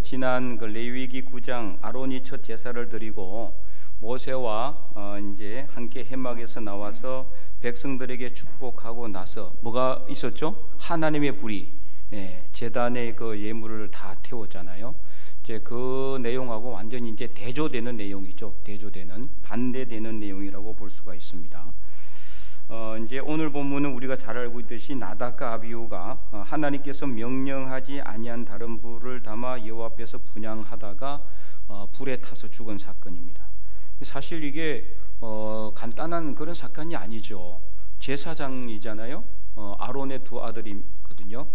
지난 그 레위기 9장 아론이 첫 제사를 드리고 모세와 이제 함께 회막에서 나와서 백성들에게 축복하고 나서 뭐가 있었죠? 하나님의 불이 제단의 그 예물을 다 태웠잖아요. 이제 그 내용하고 완전히 이제 대조되는 내용이죠. 대조되는 반대되는 내용이라고 볼 수가 있습니다. 이제 오늘 본문은 우리가 잘 알고 있듯이 나답과 아비후가 하나님께서 명령하지 아니한 다른 불을 담아 여호와 앞에서 분향하다가 불에 타서 죽은 사건입니다. 사실 이게 간단한 그런 사건이 아니죠. 제사장이잖아요. 아론의 두 아들이거든요.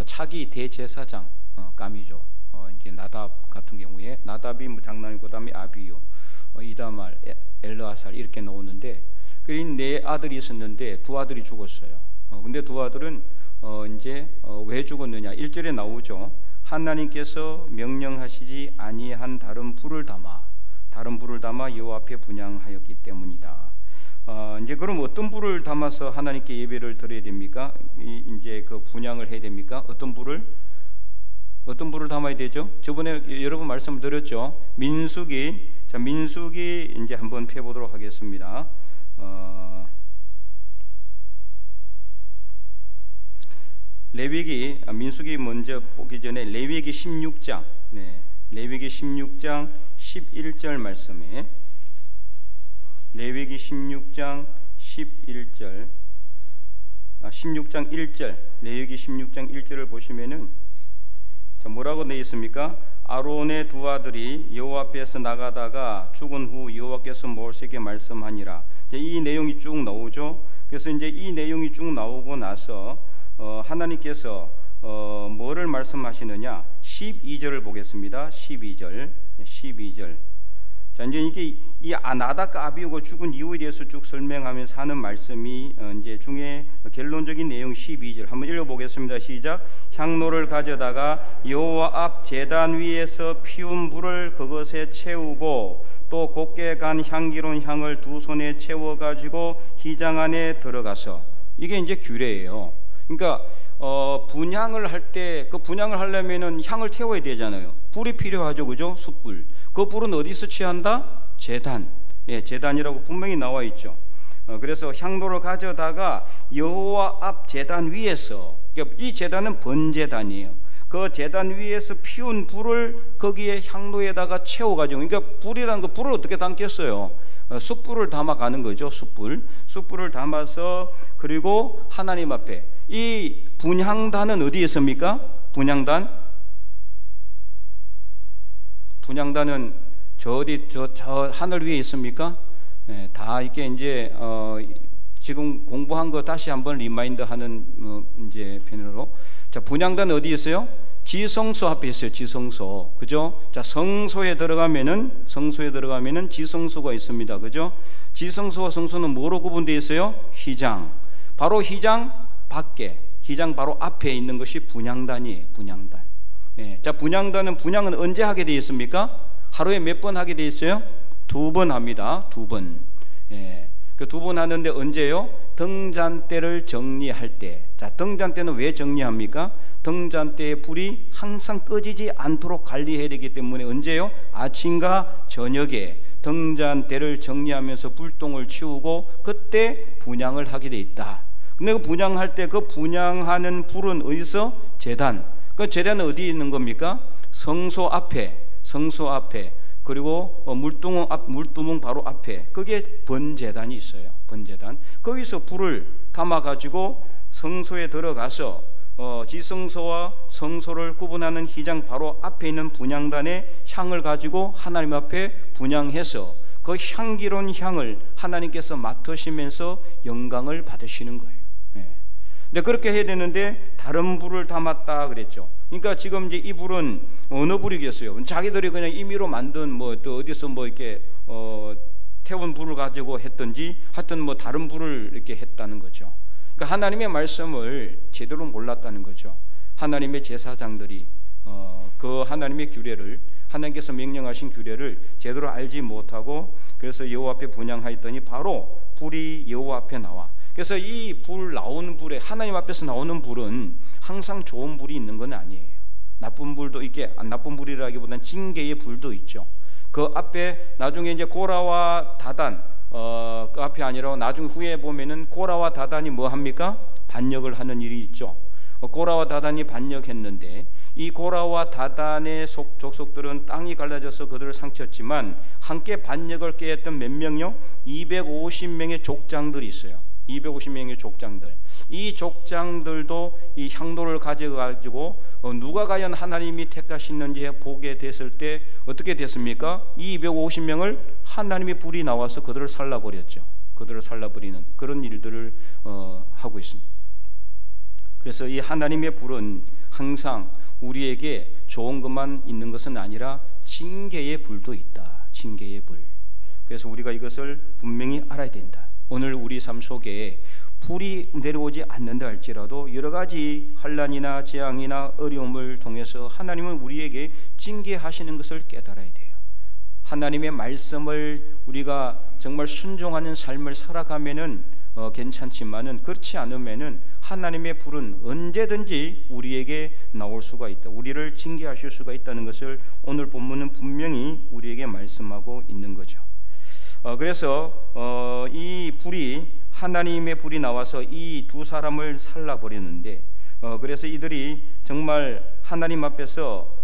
차기 대제사장 감이죠. 이제 나답 같은 경우에 나답이 장남이고 그다음에 아비후, 이다말, 엘르아살 이렇게 나오는데 그 네 아들이 있었는데 두 아들이 죽었어요. 근데 두 아들은 이제 왜 죽었느냐? 1절에 나오죠. 하나님께서 명령하시지 아니한 다른 불을 담아 여호와 앞에 분향하였기 때문이다. 이제 그럼 어떤 불을 담아서 하나님께 예배를 드려야 됩니까? 이제 그 분향을 해야 됩니까? 어떤 불을 담아야 되죠? 저번에 여러 번 말씀을 드렸죠. 민수기 이제 한번 펴보도록 하겠습니다. 민수기 먼저 보기 전에 레위기 16장, 레위기 16장 11절 말씀에 레위기 16장 11절 16장 1절 레위기 16장 1절을 보시면은 자, 뭐라고 되어 있습니까? 아론의 두 아들이 여호와 앞에서 나가다가 죽은 후 여호와께서 모세에게 말씀하니라. 이 내용이 쭉 나오죠. 그래서 이제 이 내용이 쭉 나오고 나서 하나님께서 뭐를 말씀하시느냐? 12절을 보겠습니다. 12절. 자, 이제 이게 이 나답과 아비후가 죽은 이유에 대해서 쭉 설명하면서 하는 말씀이 이제 중에 결론적인 내용 12절 한번 읽어보겠습니다. 시작. 향로를 가져다가 여호와 앞 제단 위에서 피운 불을 그것에 채우고 또 곱게 간 향기로운 향을 두 손에 채워 가지고 휘장 안에 들어가서, 이게 이제 규례예요. 그러니까 분향을 할 때 그 분향을 하려면은 향을 태워야 되잖아요. 불이 필요하죠, 그죠? 숯불. 그 불은 어디서 취한다? 제단. 제단이라고 분명히 나와 있죠. 그래서 향로를 가져다가 여호와 앞 제단 위에서, 그러니까 이 제단은 번제단이에요. 그 제단 위에서 피운 불을 거기에 향로에다가 채워가지고, 그러니까 불이라는 거 불을 어떻게 담겠어요? 숯불을 담아 가는 거죠. 숯불을 담아서, 그리고 하나님 앞에 이 분향단은 어디에 있습니까? 분향단은 저 하늘 위에 있습니까? 다 이렇게 이제 지금 공부한 거 다시 한번 리마인드하는 이제 편으로, 자, 분향단 어디 있어요? 지성소 앞에 있어요. 지성소, 그죠? 자, 성소에 들어가면은 지성소가 있습니다, 그죠? 지성소와 성소는 뭐로 구분되어 있어요? 휘장. 바로 휘장 밖에, 휘장 바로 앞에 있는 것이 분향단이에요. 분향단. 자, 분향은 언제 하게 되어 있습니까? 하루에 몇 번 하게 되어 있어요? 2번 합니다. 2번. 그 2번 하는데 언제요? 등잔대를 정리할 때. 자, 등잔대는 왜 정리합니까? 등잔대의 불이 항상 꺼지지 않도록 관리해야 되기 때문에 언제요? 아침과 저녁에 등잔대를 정리하면서 불똥을 치우고 그때 분향을 하게 돼 있다. 근데 그 분향할 때 그 분향하는 불은 어디서? 제단. 그 제단은 어디 있는 겁니까? 성소 앞에. 그리고 물두멍 바로 앞에, 거기에 번제단이 있어요. 번제단. 거기서 불을 담아 가지고 성소에 들어가서 지성소와 성소를 구분하는 휘장 바로 앞에 있는 분향단에 향을 가지고 하나님 앞에 분향해서 그 향기로운 향을 하나님께서 맡으시면서 영광을 받으시는 거예요. 근데 그렇게 해야 되는데 다른 불을 담았다 그랬죠. 그러니까 지금 이제 이 불은 어느 불이겠어요? 자기들이 그냥 임의로 만든 또 어디서 이렇게 태운 불을 가지고 했든지 하여튼 다른 불을 이렇게 했다는 거죠. 그러니까 하나님의 말씀을 제대로 몰랐다는 거죠. 하나님의 제사장들이 그 하나님의 규례를, 하나님께서 명령하신 규례를 제대로 알지 못하고, 그래서 여호와 앞에 분향하였더니 바로 불이 여호와 앞에 나와. 그래서 이 불 나오는 불에, 하나님 앞에서 나오는 불은 항상 좋은 불이 있는 건 아니에요. 나쁜 불도 있게, 나쁜 불이라기보다는 징계의 불도 있죠. 그 앞에 나중에 이제 고라와 다단, 그 앞이 아니라 나중 후에 보면은 고라와 다단이 뭐 합니까? 반역을 하는 일이 있죠. 고라와 다단이 반역했는데 이 고라와 다단의 족속들은 땅이 갈라져서 그들을 상쳤지만 함께 반역을 깨했던 몇 명요? 250명의 족장들이 있어요. 250명의 족장들. 이 족장들도 이 향로를 가져가지고 누가 과연 하나님이 택하시는지 보게 됐을 때 어떻게 됐습니까? 이 250명을 하나님의 불이 나와서 그들을 살라버렸죠. 그들을 살라버리는 그런 일들을 하고 있습니다. 그래서 이 하나님의 불은 항상 우리에게 좋은 것만 있는 것은 아니라 징계의 불도 있다. 징계의 불. 그래서 우리가 이것을 분명히 알아야 된다. 오늘 우리 삶 속에 불이 내려오지 않는다 할지라도 여러 가지 환난이나 재앙이나 어려움을 통해서 하나님은 우리에게 징계하시는 것을 깨달아야 돼요. 하나님의 말씀을 우리가 정말 순종하는 삶을 살아가면은 괜찮지만은 그렇지 않으면은 하나님의 불은 언제든지 우리에게 나올 수가 있다. 우리를 징계하실 수가 있다는 것을 오늘 본문은 분명히 우리에게 말씀하고 있는 거죠. 그래서 이 불이 하나님의 불이 나와서 이 두 사람을 살라버렸는데 그래서 이들이 정말 하나님 앞에서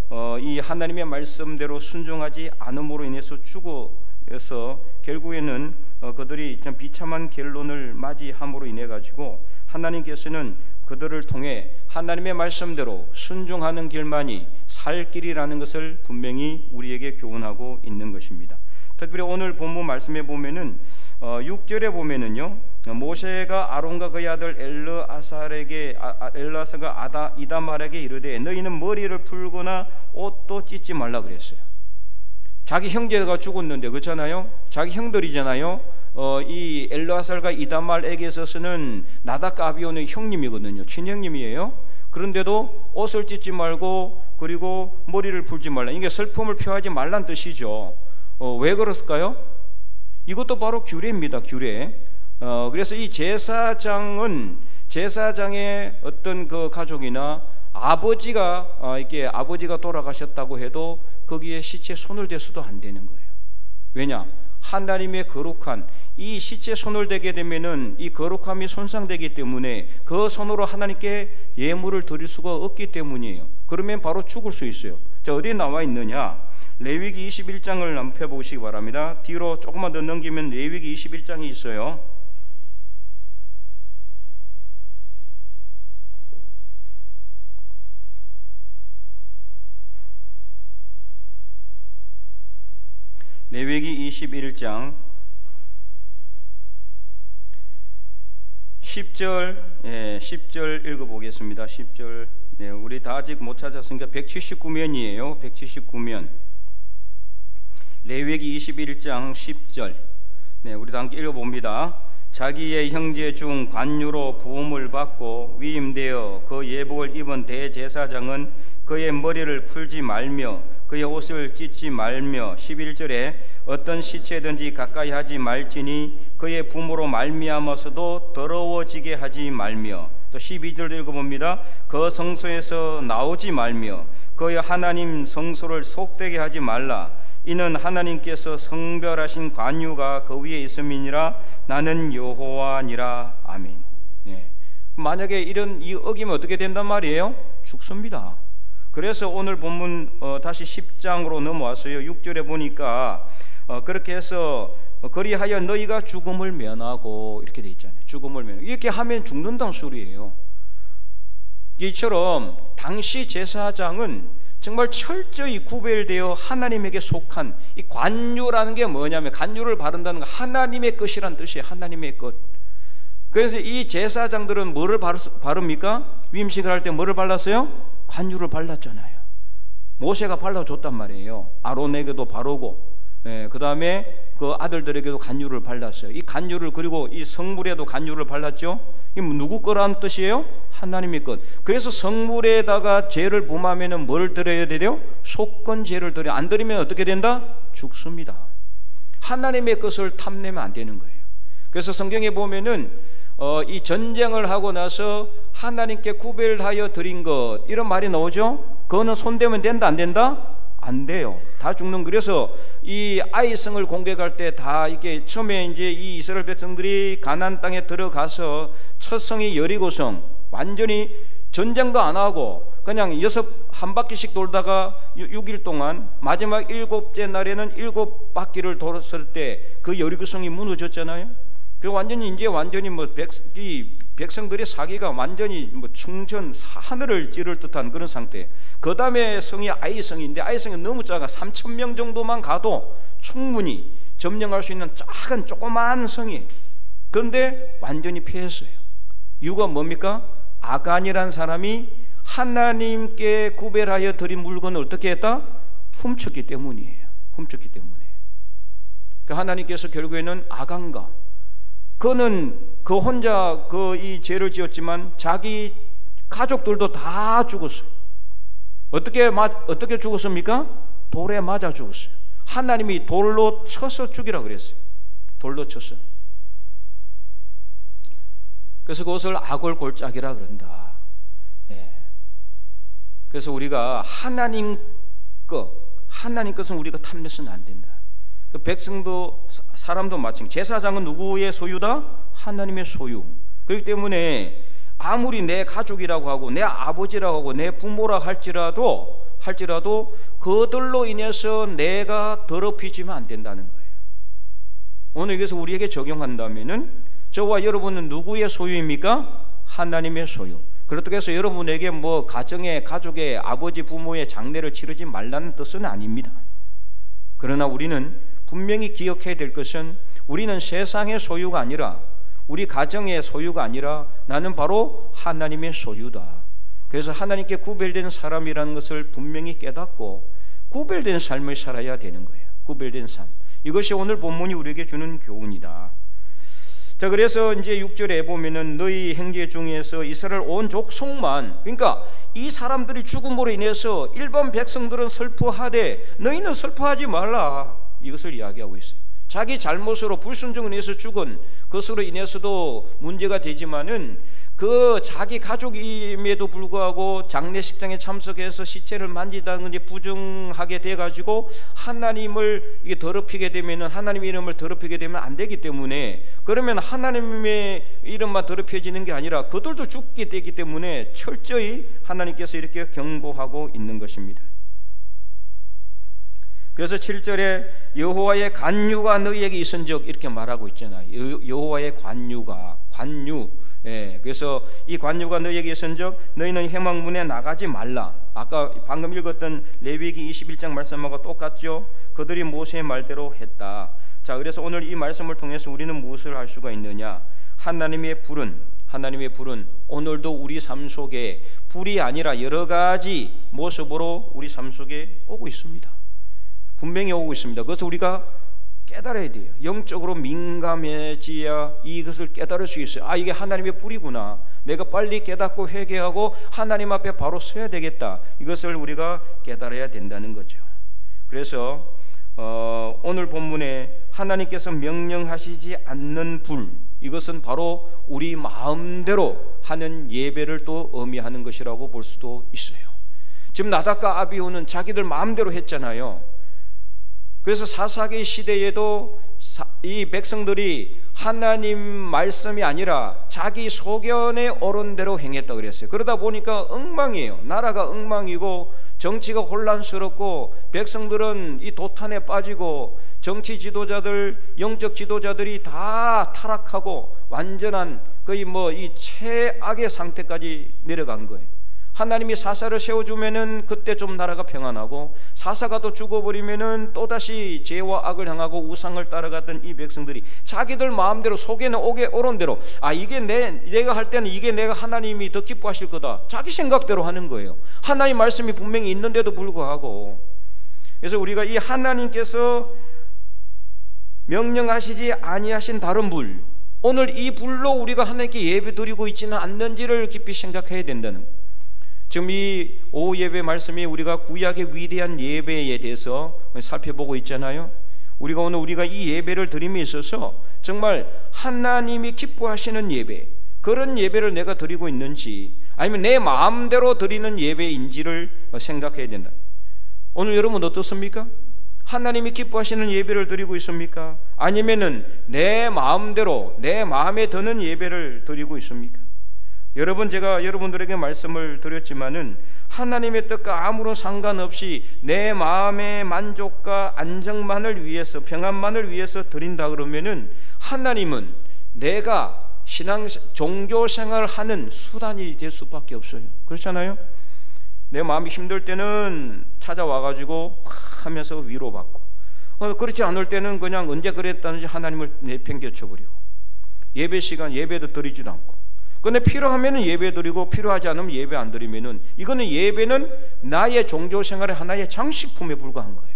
이 하나님의 말씀대로 순종하지 않음으로 인해서 죽어서 결국에는 그들이 좀 비참한 결론을 맞이함으로 인해 가지고 하나님께서는 그들을 통해 하나님의 말씀대로 순종하는 길만이 살 길이라는 것을 분명히 우리에게 교훈하고 있는 것입니다. 특별히 오늘 본문 말씀에 보면은 6절에 보면은요, 모세가 아론과 그의 아들 엘르아사가 이다말에게 이르되 너희는 머리를 풀거나 옷도 찢지 말라 그랬어요. 자기 형제가 죽었는데 그렇잖아요. 자기 형들이잖아요. 이 엘르아살과 이다말에게 있어서는 나답과 아비온의 형님이거든요. 친형님이에요. 그런데도 옷을 찢지 말고 그리고 머리를 풀지 말라. 이게 슬픔을 표하지 말란 뜻이죠. 왜 그랬을까요? 이것도 바로 규례입니다. 규례. 그래서 이 제사장은 제사장의 어떤 그 가족이나 아버지가 이렇게 아버지가 돌아가셨다고 해도 거기에 시체에 손을 대서도 안 되는 거예요. 왜냐? 하나님의 거룩한 이 시체에 손을 대게 되면은 이 거룩함이 손상되기 때문에 그 손으로 하나님께 예물을 드릴 수가 없기 때문이에요. 그러면 바로 죽을 수 있어요. 자, 어디에 나와 있느냐? 레위기 21장을 한번 펴보시기 바랍니다. 뒤로 조금만 더 넘기면 레위기 21장이 있어요. 레위기 21장 10절 읽어보겠습니다. 10절. 네, 우리 다 아직 못 찾았으니까 179면이에요. 179면. 레위기 21장 10절. 네, 우리 다 함께 읽어봅니다. 자기의 형제 중 관유로 부음을 받고 위임되어 그 예복을 입은 대제사장은 그의 머리를 풀지 말며 그의 옷을 찢지 말며 11절에 어떤 시체든지 가까이 하지 말지니 그의 부모로 말미암아서도 더러워지게 하지 말며 또 12절 읽어봅니다. 그 성소에서 나오지 말며 그의 하나님 성소를 속되게 하지 말라. 이는 하나님께서 성별하신 관유가 그 위에 있음이니라. 나는 여호와니라. 아멘. 예. 만약에 이런 이 어기면 어떻게 된단 말이에요? 죽습니다. 그래서 오늘 본문 다시 10장으로 넘어왔어요. 6절에 보니까 그렇게 해서 그리하여 너희가 죽음을 면하고 이렇게 돼 있잖아요. 죽음을 면하고 이렇게 하면 죽는다는 소리예요. 이처럼 당시 제사장은 정말 철저히 구별되어 하나님에게 속한 이 관유라는 게 뭐냐면 관유를 바른다는 건 하나님의 것이란 뜻이에요. 하나님의 것. 그래서 이 제사장들은 뭐를 바릅니까? 위임식을 할 때 뭐를 발랐어요? 관유를 발랐잖아요. 모세가 발라줬단 말이에요. 아론에게도 바르고 그 다음에 그 아들들에게도 관유를 발랐어요. 이 관유를 그리고 이 성물에도 관유를 발랐죠. 이 누구 거라는 뜻이에요? 하나님의 것. 그래서 성물에다가 죄를 범하면은 뭘 드려야 돼요? 속건죄를 드려. 안 드리면 어떻게 된다? 죽습니다. 하나님의 것을 탐내면 안 되는 거예요. 그래서 성경에 보면은 이 전쟁을 하고 나서 하나님께 구별하여 드린 것 이런 말이 나오죠. 그거는 손대면 된다 안 된다? 안 돼요. 다 죽는. 그래서 이 아이성을 공격할 때 다 이게 처음에 이제 이 이스라엘 백성들이 가나안 땅에 들어가서 첫 성이 여리고성, 완전히 전쟁도 안 하고 그냥 한 바퀴씩 돌다가 6일 동안 마지막 7째 날에는 7바퀴를 돌았을 때 그 여리고성이 무너졌잖아요. 그 완전히 이제 완전히 뭐 백성들의 사기가 완전히 뭐 충전 하늘을 찌를 듯한 그런 상태. 그 다음에 성이 아이성인데 아이성이 너무 작아. 3,000명 정도만 가도 충분히 점령할 수 있는 작은 조그마한 성이. 그런데 완전히 패했어요. 이유가 뭡니까? 아간이라는 사람이 하나님께 구별하여 드린 물건을 어떻게 했다? 훔쳤기 때문이에요. 훔쳤기 때문에. 그러니까 하나님께서 결국에는 아간과 그는 그 혼자 이 죄를 지었지만 자기 가족들도 다 죽었어요. 어떻게 죽었습니까? 돌에 맞아 죽었어요. 하나님이 돌로 쳐서 죽이라 그랬어요. 돌로 쳐서. 그래서 그것을 악월골짜기라 그런다. 예. 그래서 우리가 하나님 것은 우리가 탐내서는 안 된다. 그 백성도 사람도 마찬가지. 제사장은 누구의 소유다? 하나님의 소유. 그렇기 때문에 아무리 내 가족이라고 하고 내 아버지라고 하고 내 부모라고 할지라도 그들로 인해서 내가 더럽히지면 안 된다는 거예요. 오늘 여기서 우리에게 적용한다면은 저와 여러분은 누구의 소유입니까? 하나님의 소유. 그렇다고 해서 여러분에게 뭐 가족의 아버지 부모의 장례를 치르지 말라는 뜻은 아닙니다. 그러나 우리는 분명히 기억해야 될 것은 우리는 세상의 소유가 아니라 우리 가정의 소유가 아니라 나는 바로 하나님의 소유다. 그래서 하나님께 구별된 사람이라는 것을 분명히 깨닫고 구별된 삶을 살아야 되는 거예요. 구별된 삶. 이것이 오늘 본문이 우리에게 주는 교훈이다. 자, 그래서 이제 6절에 보면은 너희 형제 중에서 이스라엘 온 족속만, 그러니까 이 사람들이 죽음으로 인해서 일반 백성들은 슬퍼하되 너희는 슬퍼하지 말라. 이것을 이야기하고 있어요. 자기 잘못으로 불순종을 인해서 죽은 것으로 인해서도 문제가 되지만은 그 자기 가족임에도 불구하고 장례식장에 참석해서 시체를 만지다는 게 부정하게 돼가지고 하나님을 이게 더럽히게 되면은 하나님의 이름을 더럽히게 되면 안 되기 때문에, 그러면 하나님의 이름만 더럽혀지는 게 아니라 그들도 죽게 되기 때문에 철저히 하나님께서 이렇게 경고하고 있는 것입니다. 그래서 7절에 여호와의 관유가 너희에게 있은즉 이렇게 말하고 있잖아요. 여호와의 관유. 예, 그래서 이 관유가 너희에게 있은즉 너희는 회막문에 나가지 말라. 아까 방금 읽었던 레위기 21장 말씀하고 똑같죠. 그들이 모세의 말대로 했다. 자, 그래서 오늘 이 말씀을 통해서 우리는 무엇을 할 수가 있느냐? 하나님의 불은 오늘도 우리 삶 속에 불이 아니라 여러 가지 모습으로 우리 삶 속에 오고 있습니다. 분명히 오고 있습니다. 그래서 우리가 깨달아야 돼요. 영적으로 민감해져야 이것을 깨달을 수 있어요. 아, 이게 하나님의 불이구나. 내가 빨리 깨닫고 회개하고 하나님 앞에 바로 서야 되겠다. 이것을 우리가 깨달아야 된다는 거죠. 그래서 오늘 본문에 하나님께서 명령하시지 않는 불, 이것은 바로 우리 마음대로 하는 예배를 또 의미하는 것이라고 볼 수도 있어요. 지금 나답과 아비후는 자기들 마음대로 했잖아요. 그래서 사사기 시대에도 이 백성들이 하나님 말씀이 아니라 자기 소견에 옳은 대로 행했다고 그랬어요. 그러다 보니까 엉망이에요. 나라가 엉망이고 정치가 혼란스럽고 백성들은 이 도탄에 빠지고 정치 지도자들, 영적 지도자들이 다 타락하고 완전한 거의 뭐 이 최악의 상태까지 내려간 거예요. 하나님이 사사를 세워주면은 그때 좀 나라가 평안하고, 사사가 또 죽어버리면은 또다시 죄와 악을 향하고 우상을 따라갔던 이 백성들이 자기들 마음대로 속에는 옳은 대로, 아, 이게 내가 할 때는 이게 내가 하나님이 더 기뻐하실 거다, 자기 생각대로 하는 거예요. 하나님 말씀이 분명히 있는데도 불구하고. 그래서 우리가 이 하나님께서 명령하시지 아니하신 다른 불, 오늘 이 불로 우리가 하나님께 예배 드리고 있지는 않는지를 깊이 생각해야 된다는 거예요. 지금 이 오후 예배 말씀이 우리가 구약의 위대한 예배에 대해서 살펴보고 있잖아요. 우리가 이 예배를 드림에 있어서 정말 하나님이 기뻐하시는 예배, 그런 예배를 내가 드리고 있는지, 아니면 내 마음대로 드리는 예배인지를 생각해야 된다. 오늘 여러분 어떻습니까? 하나님이 기뻐하시는 예배를 드리고 있습니까? 아니면은 내 마음대로 내 마음에 드는 예배를 드리고 있습니까? 여러분, 제가 여러분들에게 말씀을 드렸지만은 하나님의 뜻과 아무런 상관없이 내 마음의 만족과 안정만을 위해서, 평안만을 위해서 드린다 그러면은 하나님은 내가 종교 생활을 하는 수단이 될 수밖에 없어요. 그렇잖아요? 내 마음이 힘들 때는 찾아와가지고 하면서 위로받고, 그렇지 않을 때는 그냥 언제 그랬다는지 하나님을 내팽개쳐버리고, 예배 시간 예배도 드리지도 않고, 근데 필요하면은 예배 드리고 필요하지 않으면 예배 안 드리면은 이거는 예배는 나의 종교 생활의 하나의 장식품에 불과한 거예요.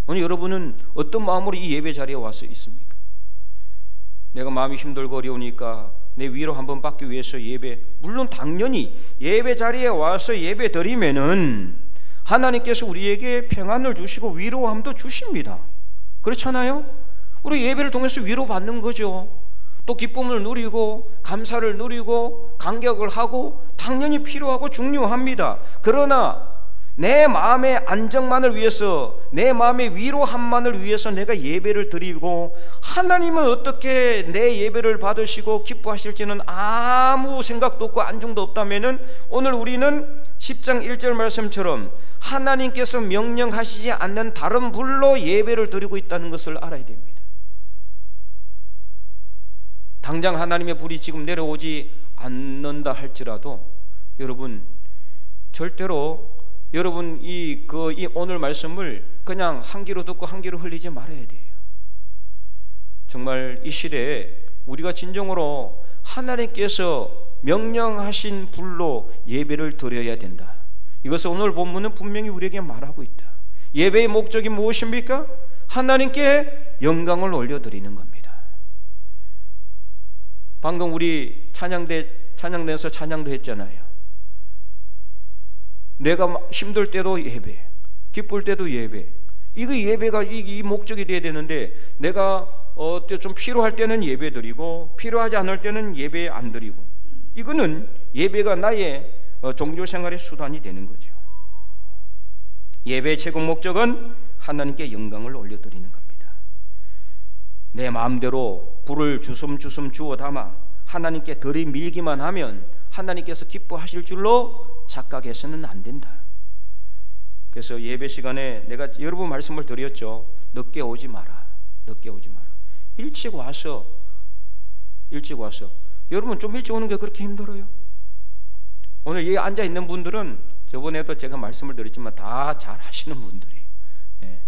오늘 여러분은 어떤 마음으로 이 예배 자리에 와서 있습니까? 내가 마음이 힘들고 어려우니까 내 위로 한번 받기 위해서 예배, 물론 당연히 예배 자리에 와서 예배 드리면은 하나님께서 우리에게 평안을 주시고 위로함도 주십니다. 그렇잖아요? 우리 예배를 통해서 위로받는 거죠. 또 기쁨을 누리고 감사를 누리고 감격을 하고 당연히 필요하고 중요합니다. 그러나 내 마음의 안정만을 위해서, 내 마음의 위로함만을 위해서 내가 예배를 드리고 하나님은 어떻게 내 예배를 받으시고 기뻐하실지는 아무 생각도 없고 안중도 없다면은 오늘 우리는 10장 1절 말씀처럼 하나님께서 명령하시지 않는 다른 불로 예배를 드리고 있다는 것을 알아야 됩니다. 당장 하나님의 불이 지금 내려오지 않는다 할지라도 여러분 절대로 여러분 이 오늘 말씀을 그냥 한 귀로 듣고 한 귀로 흘리지 말아야 돼요. 정말 이 시대에 우리가 진정으로 하나님께서 명령하신 불로 예배를 드려야 된다. 이것을 오늘 본문은 분명히 우리에게 말하고 있다. 예배의 목적이 무엇입니까? 하나님께 영광을 올려드리는 겁니다. 방금 우리 찬양대에서 찬양도 했잖아요. 내가 힘들 때도 예배, 기쁠 때도 예배. 이거 예배가 이 목적이 돼야 되는데 내가 좀 필요할 때는 예배 드리고 필요하지 않을 때는 예배 안 드리고, 이거는 예배가 나의 종교생활의 수단이 되는 거죠. 예배의 최고 목적은 하나님께 영광을 올려드리는 겁니다. 내 마음대로 불을 주섬주섬 주워 담아 하나님께 들이밀기만 하면 하나님께서 기뻐하실 줄로 착각해서는 안 된다. 그래서 예배 시간에 내가 여러 번 말씀을 드렸죠. 늦게 오지 마라. 늦게 오지 마라. 일찍 와서 여러분 좀 일찍 오는 게 그렇게 힘들어요? 오늘 여기 앉아 있는 분들은 저번에도 제가 말씀을 드렸지만 다 잘 하시는 분들이에요. 예.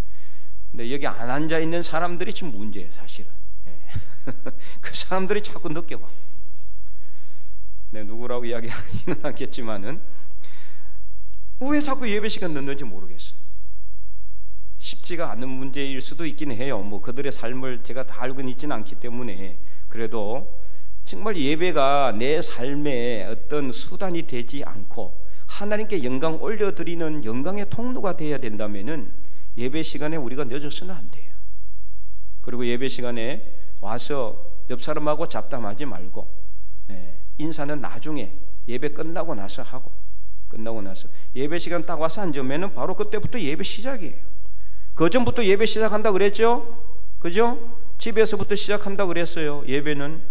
근데 여기 안 앉아 있는 사람들이 지금 문제예요, 사실은. 예. 그 사람들이 자꾸 늦게 와. 네, 누구라고 이야기하기는 않겠지만은 왜 자꾸 예배 시간 늦는지 모르겠어요. 쉽지가 않은 문제일 수도 있긴 해요. 뭐 그들의 삶을 제가 다 알고는 있지는 않기 때문에. 그래도 정말 예배가 내 삶의 어떤 수단이 되지 않고 하나님께 영광 올려드리는 영광의 통로가 되어야 된다면은 예배 시간에 우리가 늦어서는 안 돼요. 그리고 예배 시간에 와서 옆 사람하고 잡담하지 말고, 인사는 나중에 예배 끝나고 나서 하고, 끝나고 나서 예배 시간 딱 와서 앉으면은 바로 그때부터 예배 시작이에요. 그 전부터 예배 시작한다 그랬죠? 그죠? 집에서부터 시작한다 그랬어요. 예배는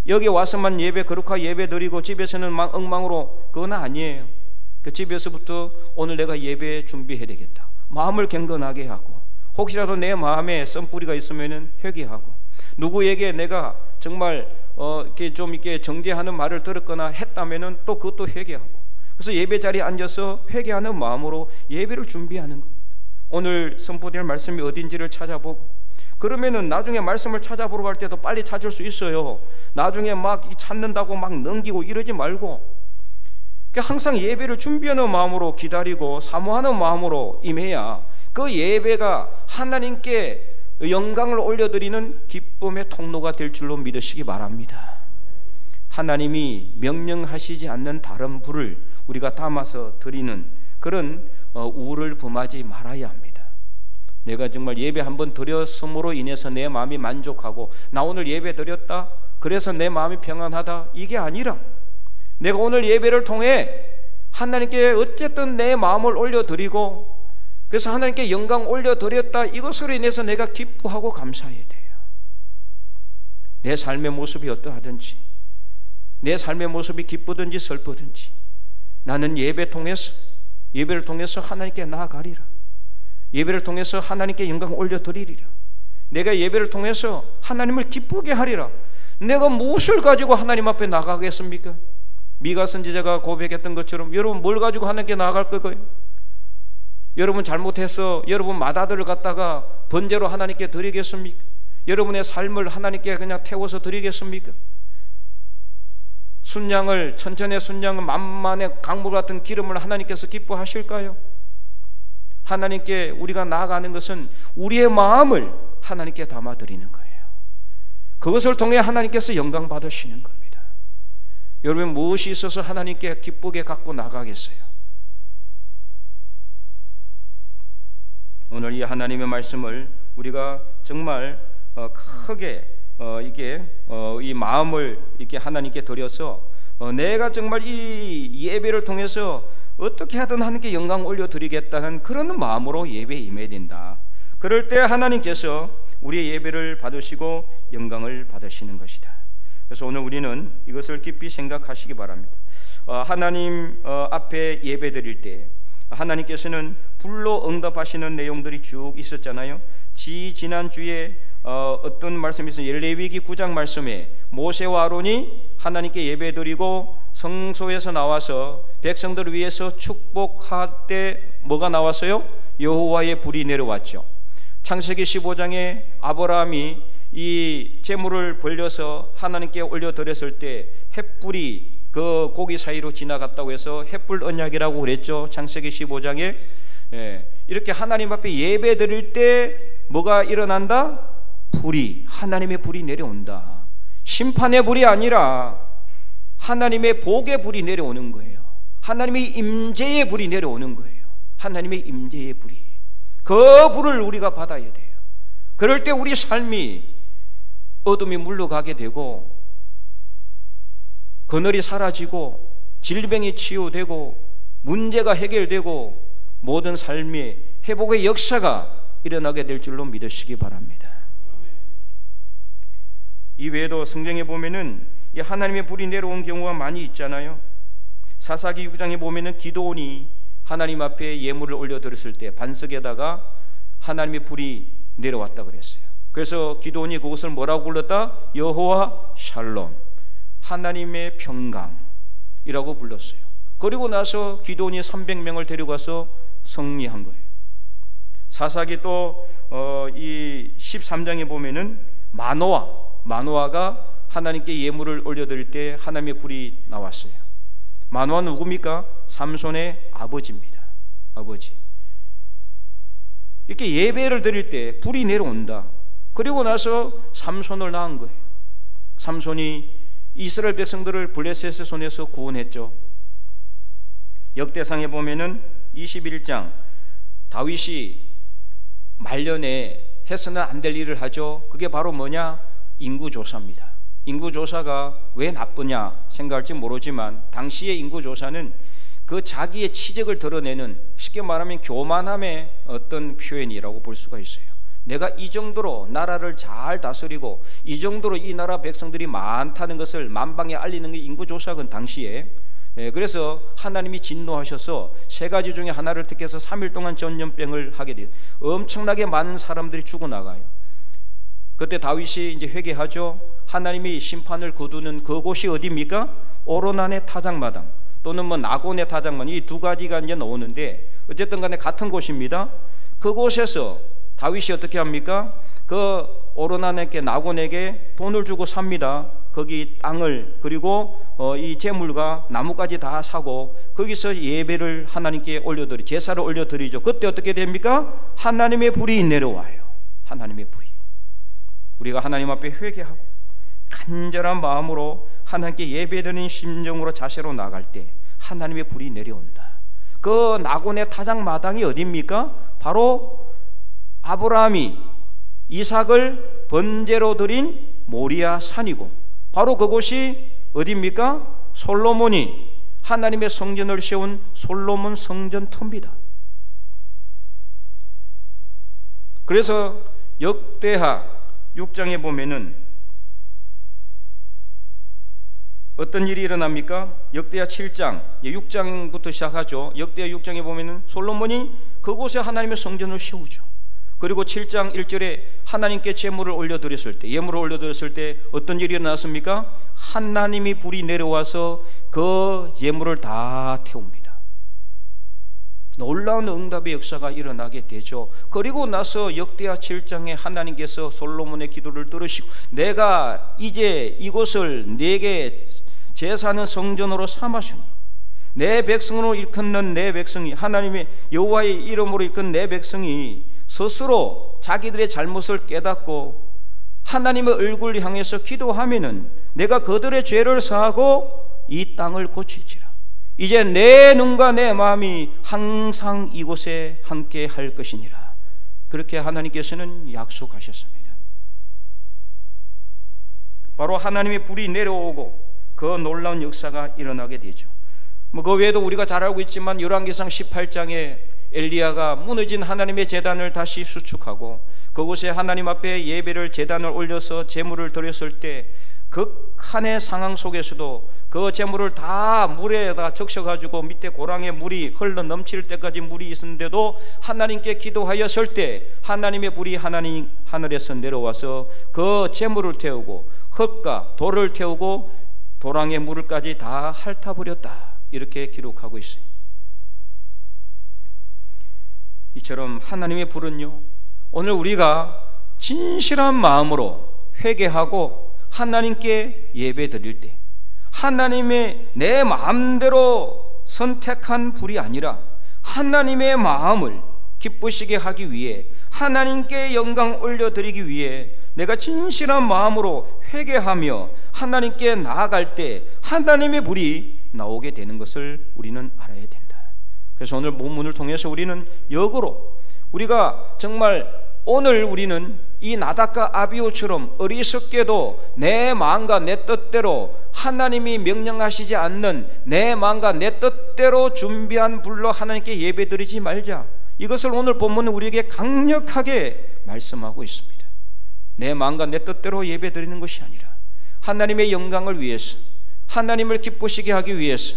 여기 와서만 예배 거룩하게 예배 드리고 집에서는 막 엉망으로, 그건 아니에요. 그 집에서부터 오늘 내가 예배 준비해야 되겠다. 마음을 경건하게 하고, 혹시라도 내 마음에 썬뿌리가 있으면은 회개하고, 누구에게 내가 정말 이렇게 정죄하는 말을 들었거나 했다면은 또 그것도 회개하고, 그래서 예배 자리에 앉아서 회개하는 마음으로 예배를 준비하는 겁니다. 오늘 선포될 말씀이 어딘지를 찾아보고, 그러면은 나중에 말씀을 찾아보러 갈 때도 빨리 찾을 수 있어요. 나중에 막 찾는다고 막 넘기고 이러지 말고, 항상 예배를 준비하는 마음으로 기다리고 사모하는 마음으로 임해야 그 예배가 하나님께 영광을 올려드리는 기쁨의 통로가 될 줄로 믿으시기 바랍니다. 하나님이 명령하시지 않는 다른 불을 우리가 담아서 드리는 그런 우를 범하지 말아야 합니다. 내가 정말 예배 한번 드렸음으로 인해서 내 마음이 만족하고 나 오늘 예배 드렸다 그래서 내 마음이 평안하다, 이게 아니라 내가 오늘 예배를 통해 하나님께 어쨌든 내 마음을 올려드리고, 그래서 하나님께 영광 올려드렸다, 이것으로 인해서 내가 기뻐하고 감사해야 돼요. 내 삶의 모습이 어떠하든지, 내 삶의 모습이 기쁘든지 슬프든지, 나는 예배를 통해서 하나님께 나아가리라. 예배를 통해서 하나님께 영광 올려드리리라. 내가 예배를 통해서 하나님을 기쁘게 하리라. 내가 무엇을 가지고 하나님 앞에 나가겠습니까? 미가 선지자가 고백했던 것처럼 여러분 뭘 가지고 하나님께 나아갈 거예요? 여러분 잘못해서 여러분 맏아들을 갖다가 번제로 하나님께 드리겠습니까? 여러분의 삶을 하나님께 그냥 태워서 드리겠습니까? 순양을, 천천의 순양을, 만만의 강물 같은 기름을 하나님께서 기뻐하실까요? 하나님께 우리가 나아가는 것은 우리의 마음을 하나님께 담아드리는 거예요. 그것을 통해 하나님께서 영광 받으시는 겁니다. 여러분 무엇이 있어서 하나님께 기쁘게 갖고 나가겠어요? 오늘 이 하나님의 말씀을 우리가 정말 크게 이 마음을 이렇게 하나님께 드려서 내가 정말 이 예배를 통해서 어떻게 하든 하나님께 영광 올려드리겠다는 그런 마음으로 예배에 임해야 된다. 그럴 때 하나님께서 우리의 예배를 받으시고 영광을 받으시는 것이다. 그래서 오늘 우리는 이것을 깊이 생각하시기 바랍니다. 하나님 앞에 예배 드릴 때 하나님께서는 불로 응답하시는 내용들이 쭉 있었잖아요. 지난주에 어떤 말씀이 있어요? 레위기 9장 말씀에 모세와 아론이 하나님께 예배 드리고 성소에서 나와서 백성들을 위해서 축복할 때 뭐가 나왔어요? 여호와의 불이 내려왔죠. 창세기 15장에 아브라함이 이 제물을 벌려서 하나님께 올려드렸을 때 햇불이 그 고기 사이로 지나갔다고 해서 햇불 언약이라고 그랬죠. 창세기 15장에. 이렇게 하나님 앞에 예배 드릴 때 뭐가 일어난다? 불이, 하나님의 불이 내려온다. 심판의 불이 아니라 하나님의 복의 불이 내려오는 거예요. 하나님의 임재의 불이 내려오는 거예요. 하나님의 임재의 불이, 그 불을 우리가 받아야 돼요. 그럴 때 우리 삶이 어둠이 물러가게 되고 그늘이 사라지고 질병이 치유되고 문제가 해결되고 모든 삶의 회복의 역사가 일어나게 될 줄로 믿으시기 바랍니다. 이 외에도 성경에 보면은 이 하나님의 불이 내려온 경우가 많이 있잖아요. 사사기 6장에 보면은 기드온이 하나님 앞에 예물을 올려드렸을 때 반석에다가 하나님의 불이 내려왔다 그랬어요. 그래서 기드온이 그것을 뭐라고 불렀다? 여호와 샬롬, 하나님의 평강이라고 불렀어요. 그리고 나서 기드온이 300명을 데려가서 승리한 거예요. 사사기 또 이 13장에 보면은 마노아가 하나님께 예물을 올려드릴 때 하나님의 불이 나왔어요. 마노아는 누굽니까? 삼손의 아버지입니다. 아버지. 이렇게 예배를 드릴 때 불이 내려온다. 그리고 나서 삼손을 낳은 거예요. 삼손이 이스라엘 백성들을 블레셋의 손에서 구원했죠. 역대상에 보면은 21장 다윗이 말년에 해서는 안 될 일을 하죠. 그게 바로 뭐냐? 인구조사입니다. 인구조사가 왜 나쁘냐 생각할지 모르지만 당시의 인구조사는 그 자기의 치적을 드러내는, 쉽게 말하면 교만함의 어떤 표현이라고 볼 수가 있어요. 내가 이 정도로 나라를 잘 다스리고 이 정도로 이 나라 백성들이 많다는 것을 만방에 알리는 게 인구조사건 당시에. 그래서 하나님이 진노하셔서 세 가지 중에 하나를 택해서 3일 동안 전염병을 하게 돼요. 엄청나게 많은 사람들이 죽어나가요. 그때 다윗이 이제 회개하죠. 하나님이 심판을 거두는 그곳이 어디입니까? 오로난의 타작마당 또는 뭐 나곤의 타작마당, 이 두 가지가 이제 나오는데 어쨌든 간에 같은 곳입니다. 그곳에서 다윗이 어떻게 합니까? 그 오로난에게, 나곤에게 돈을 주고 삽니다. 거기 땅을, 그리고 이 재물과 나무까지 다 사고 거기서 예배를 하나님께 올려드리, 제사를 올려드리죠. 그때 어떻게 됩니까? 하나님의 불이 내려와요. 하나님의 불이. 우리가 하나님 앞에 회개하고 간절한 마음으로 하나님께 예배드리는 심정으로 자세로 나갈 때 하나님의 불이 내려온다. 그 나곤의 타작마당이 어디입니까? 바로 아브라함이 이삭을 번제로 드린 모리아 산이고, 바로 그곳이 어디입니까? 솔로몬이 하나님의 성전을 세운 솔로몬 성전터입니다. 그래서 역대하 6장에 보면은 어떤 일이 일어납니까? 역대하 7장, 6장부터 시작하죠. 역대하 6장에 보면은 솔로몬이 그곳에 하나님의 성전을 세우죠. 그리고 7장 1절에 하나님께 제물을 올려드렸을 때, 예물을 올려드렸을 때 어떤 일이 일어났습니까? 하나님이 불이 내려와서 그 예물을 다 태웁니다. 놀라운 응답의 역사가 일어나게 되죠. 그리고 나서 역대하 7장에 하나님께서 솔로몬의 기도를 들으시고 내가 이제 이곳을 내게 제사하는 성전으로 삼았으니 내 백성으로 일컫는 내 백성이, 하나님의 여호와의 이름으로 일컫는 내 백성이 스스로 자기들의 잘못을 깨닫고 하나님의 얼굴을 향해서 기도하면은 내가 그들의 죄를 사하고 이 땅을 고칠지라. 이제 내 눈과 내 마음이 항상 이곳에 함께 할 것이니라. 그렇게 하나님께서는 약속하셨습니다. 바로 하나님의 불이 내려오고 그 놀라운 역사가 일어나게 되죠. 그 외에도 우리가 잘 알고 있지만 열왕기상 18장에 엘리야가 무너진 하나님의 제단을 다시 수축하고 그곳에 하나님 앞에 예배를 제단을 올려서 제물을 드렸을 때 극한의 상황 속에서도 그 제물을 다 물에다 적셔가지고 밑에 고랑에 물이 흘러 넘칠 때까지 물이 있었는데도 하나님께 기도하였을 때 하나님의 불이 하늘에서 내려와서 그 제물을 태우고 흙과 돌을 태우고 도랑의 물을까지 다 핥아버렸다. 이렇게 기록하고 있어요. 이처럼 하나님의 불은요, 오늘 우리가 진실한 마음으로 회개하고 하나님께 예배 드릴 때 하나님의 내 마음대로 선택한 불이 아니라 하나님의 마음을 기쁘시게 하기 위해 하나님께 영광 올려드리기 위해 내가 진실한 마음으로 회개하며 하나님께 나아갈 때 하나님의 불이 나오게 되는 것을 우리는 알아야 된다. 그래서 오늘 본문을 통해서 우리는 역으로 우리가 정말 오늘 우리는 이 나답과 아비후처럼 어리석게도 내 마음과 내 뜻대로 하나님이 명령하시지 않는 내 마음과 내 뜻대로 준비한 불로 하나님께 예배드리지 말자. 이것을 오늘 본문은 우리에게 강력하게 말씀하고 있습니다. 내 마음과 내 뜻대로 예배드리는 것이 아니라 하나님의 영광을 위해서, 하나님을 기쁘시게 하기 위해서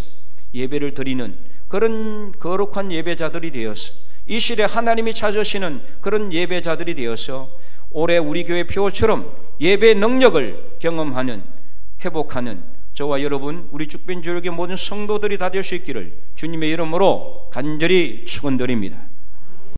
예배를 드리는 그런 거룩한 예배자들이 되어서 이 시대 하나님이 찾으시는 그런 예배자들이 되어서 올해 우리 교회 표처럼 예배 능력을 경험하는, 회복하는 저와 여러분, 우리 죽변지역의 모든 성도들이 다 될 수 있기를 주님의 이름으로 간절히 축원드립니다.